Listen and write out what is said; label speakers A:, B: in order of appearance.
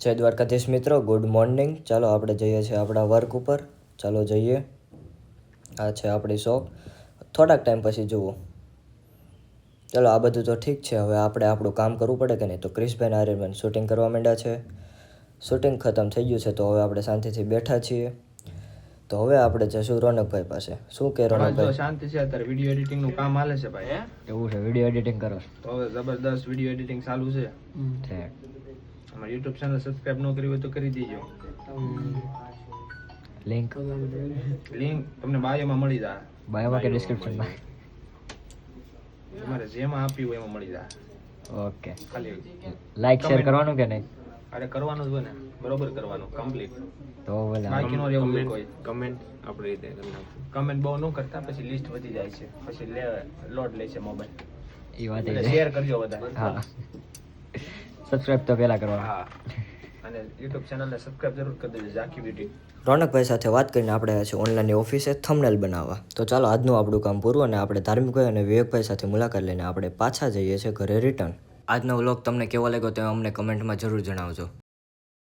A: જય દ્વારકાધીશ મિત્રો, good morning. ચાલો આપણે જઈએ છીએ આપણા વર્ક ઉપર. ચાલો જઈએ. આ છે આપણી શોપ. થોડાક ટાઈમ પછી જુઓ. ચાલો આ બધું તો ઠીક છે, હવે આપણે આપણું કામ કરવું પડે કે નહીં. તો ક્રિશભાઈ આર્યનભાઈ શૂટિંગ કરવા માંડ્યા છે. શૂટિંગ ખતમ થઈ ગયું છે તો હવે આપણે શાંતિથી બેઠા છીએ. તો હવે આપણે જઈશું રોનકભાઈ પાસે. શું કે રોનકભાઈ?
B: શાંતિ છે, અત્યારે વિડીયો એડિટિંગ નું કામ હાલે છે ભાઈ.
A: એવું છે, વિડીયો એડિટિંગ કરો
B: તો હવે જબરદસ્ત વિડીયો એડિટિંગ ચાલુ છે. અમારી યુટ્યુબ ચેનલ સબસ્ક્રાઇબ ન કરી હોય તો કરી દેજો.
A: લિંક
B: તમને બાયોમાં મળી જાય.
A: બાયોમાં કે ડિસ્ક્રિપ્શનમાં?
B: તમારે જેમાં આપી હોય એમાં મળી જાય.
A: ઓકે.
B: ખાલી
A: લાઈક શેર કરવાનું કે નહીં?
B: અરે કરવાનું જ હોય ને, બરોબર કરવાનું, કમ્પ્લીટ.
A: તો ભલે
B: બાકી નો રહેવું જોઈએ કોઈ.
C: કમેન્ટ આપણી રીતે કરી નાખો.
B: કમેન્ટ બહુ ન કરતા, પછી લિસ્ટ વધી જાય છે, પછી લોડ લે છે મોબાઈલ.
A: એ વાત
B: એટલે શેર કરજો બધા.
A: હા, સબસ્ક્રાઇબ તો પહેલા કરવાનું.
B: હા, અને યુટ્યુબ ચેનલને સબસ્ક્રાઇબ જરૂર કરી દેજો. ઝાંખી બ્યુટી.
A: રોનકભાઈ સાથે વાત કરીને આપણે આવ્યા છીએ ઓનલાઈનની ઓફિસે થંબનેલ બનાવવા. તો ચાલો આજનું આપણું કામ પૂરું અને આપણે ધાર્મિકભાઈ અને વિવેકભાઈ સાથે મુલાકાત લઈને આપણે પાછા જઈએ છીએ ઘરે રિટર્ન. આજનો વ્લોગ તમને કેવો લાગ્યો તે અમને કમેન્ટમાં જરૂર જણાવજો.